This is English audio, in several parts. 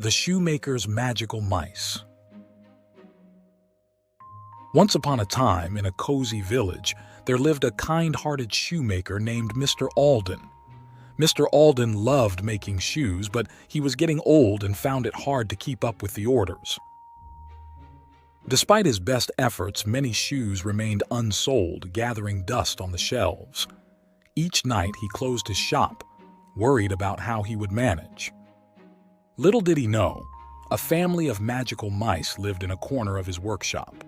The Shoemaker's Magical Mice. Once upon a time, in a cozy village, there lived a kind-hearted shoemaker named Mr. Alden. Mr. Alden loved making shoes, but he was getting old and found it hard to keep up with the orders. Despite his best efforts, many shoes remained unsold, gathering dust on the shelves. Each night he closed his shop, worried about how he would manage. Little did he know, a family of magical mice lived in a corner of his workshop.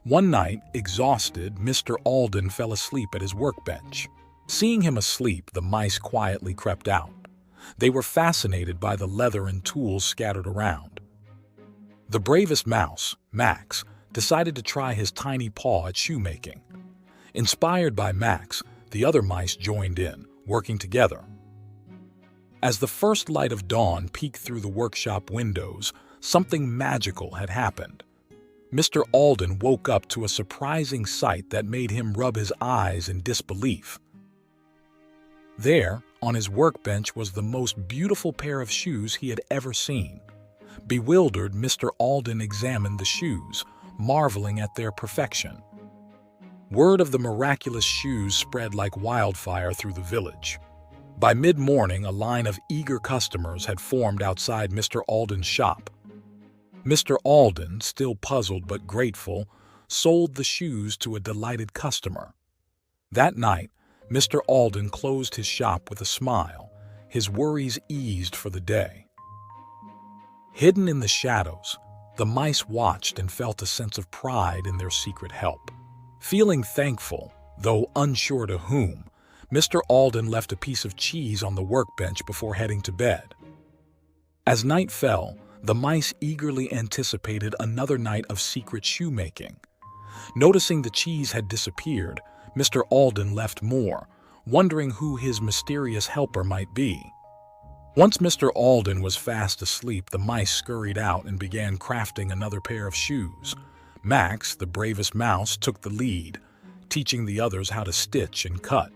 One night, exhausted, Mr. Alden fell asleep at his workbench. Seeing him asleep, the mice quietly crept out. They were fascinated by the leather and tools scattered around. The bravest mouse, Max, decided to try his tiny paw at shoemaking. Inspired by Max, the other mice joined in, working together. As the first light of dawn peeked through the workshop windows, something magical had happened. Mr. Alden woke up to a surprising sight that made him rub his eyes in disbelief. There, on his workbench, was the most beautiful pair of shoes he had ever seen. Bewildered, Mr. Alden examined the shoes, marveling at their perfection. Word of the miraculous shoes spread like wildfire through the village. By mid-morning, a line of eager customers had formed outside Mr. Alden's shop. Mr. Alden, still puzzled but grateful, sold the shoes to a delighted customer. That night, Mr. Alden closed his shop with a smile, his worries eased for the day. Hidden in the shadows, the mice watched and felt a sense of pride in their secret help. Feeling thankful, though unsure to whom, Mr. Alden left a piece of cheese on the workbench before heading to bed. As night fell, the mice eagerly anticipated another night of secret shoemaking. Noticing the cheese had disappeared, Mr. Alden left more, wondering who his mysterious helper might be. Once Mr. Alden was fast asleep, the mice scurried out and began crafting another pair of shoes. Max, the bravest mouse, took the lead, teaching the others how to stitch and cut.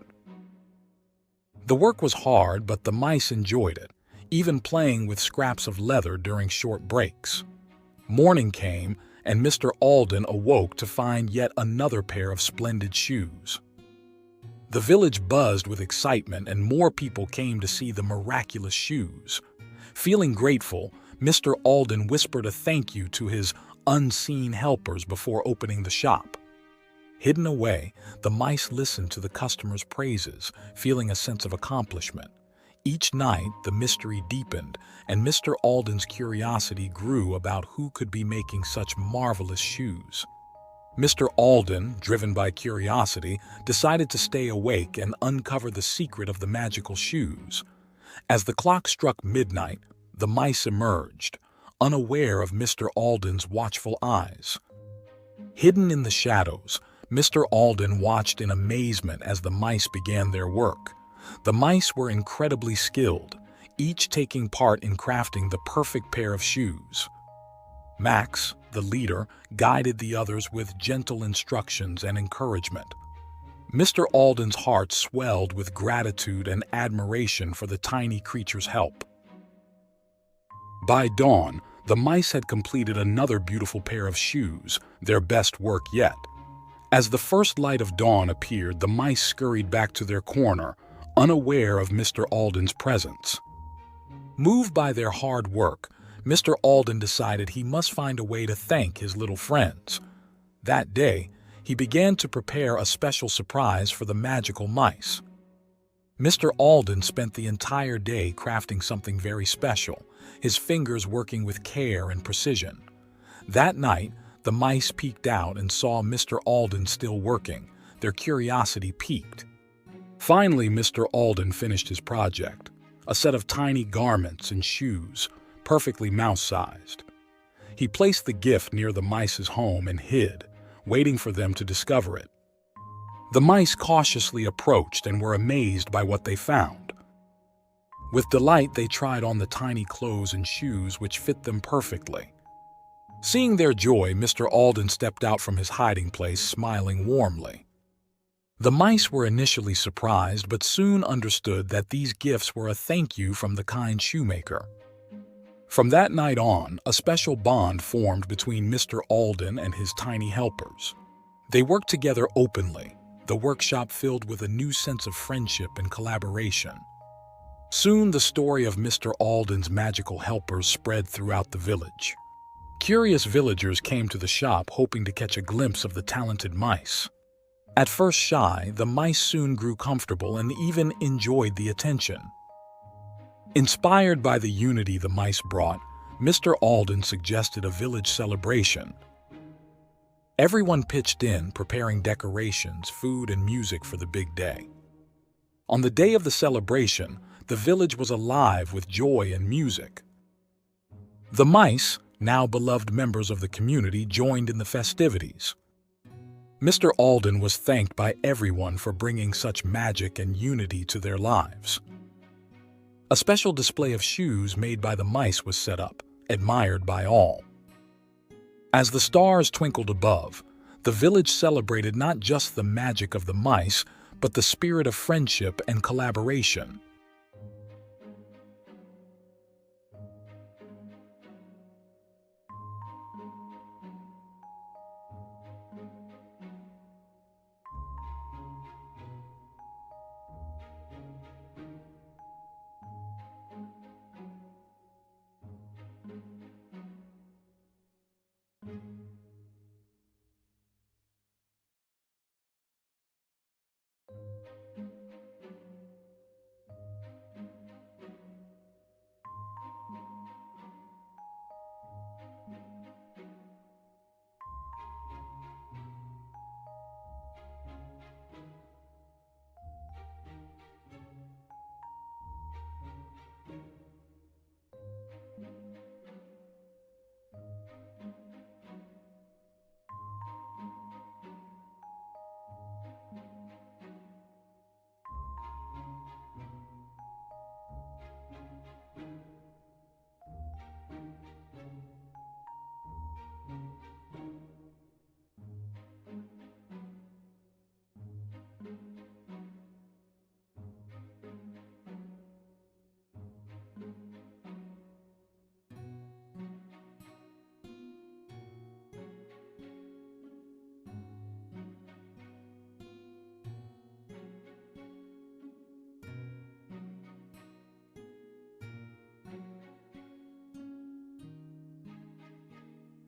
The work was hard, but the mice enjoyed it, even playing with scraps of leather during short breaks. Morning came, and Mr. Alden awoke to find yet another pair of splendid shoes. The village buzzed with excitement, and more people came to see the miraculous shoes. Feeling grateful, Mr. Alden whispered a thank you to his unseen helpers before opening the shop. Hidden away, the mice listened to the customers' praises, feeling a sense of accomplishment. Each night, the mystery deepened, and Mr. Alden's curiosity grew about who could be making such marvelous shoes. Mr. Alden, driven by curiosity, decided to stay awake and uncover the secret of the magical shoes. As the clock struck midnight, the mice emerged, unaware of Mr. Alden's watchful eyes. Hidden in the shadows, Mr. Alden watched in amazement as the mice began their work. The mice were incredibly skilled, each taking part in crafting the perfect pair of shoes. Max, the leader, guided the others with gentle instructions and encouragement. Mr. Alden's heart swelled with gratitude and admiration for the tiny creature's help. By dawn, the mice had completed another beautiful pair of shoes, their best work yet. As the first light of dawn appeared, the mice scurried back to their corner, unaware of Mr. Alden's presence. Moved by their hard work, Mr. Alden decided he must find a way to thank his little friends. That day, he began to prepare a special surprise for the magical mice. Mr. Alden spent the entire day crafting something very special, his fingers working with care and precision. That night, the mice peeked out and saw Mr. Alden still working. Their curiosity piqued. Finally, Mr. Alden finished his project, a set of tiny garments and shoes, perfectly mouse-sized. He placed the gift near the mice's home and hid, waiting for them to discover it. The mice cautiously approached and were amazed by what they found. With delight, they tried on the tiny clothes and shoes which fit them perfectly. Seeing their joy, Mr. Alden stepped out from his hiding place, smiling warmly. The mice were initially surprised, but soon understood that these gifts were a thank you from the kind shoemaker. From that night on, a special bond formed between Mr. Alden and his tiny helpers. They worked together openly, the workshop filled with a new sense of friendship and collaboration. Soon, the story of Mr. Alden's magical helpers spread throughout the village. Curious villagers came to the shop hoping to catch a glimpse of the talented mice. At first shy, the mice soon grew comfortable and even enjoyed the attention. Inspired by the unity the mice brought, Mr. Alden suggested a village celebration. Everyone pitched in, preparing decorations, food, and music for the big day. On the day of the celebration, the village was alive with joy and music. The mice, now beloved members of the community, joined in the festivities. Mr. Alden was thanked by everyone for bringing such magic and unity to their lives. A special display of shoes made by the mice was set up, admired by all. As the stars twinkled above, the village celebrated not just the magic of the mice, but the spirit of friendship and collaboration.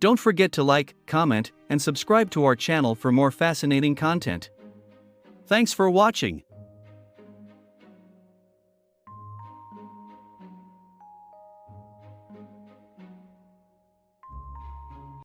Don't forget to like, comment, and subscribe to our channel for more fascinating content. Thanks for watching.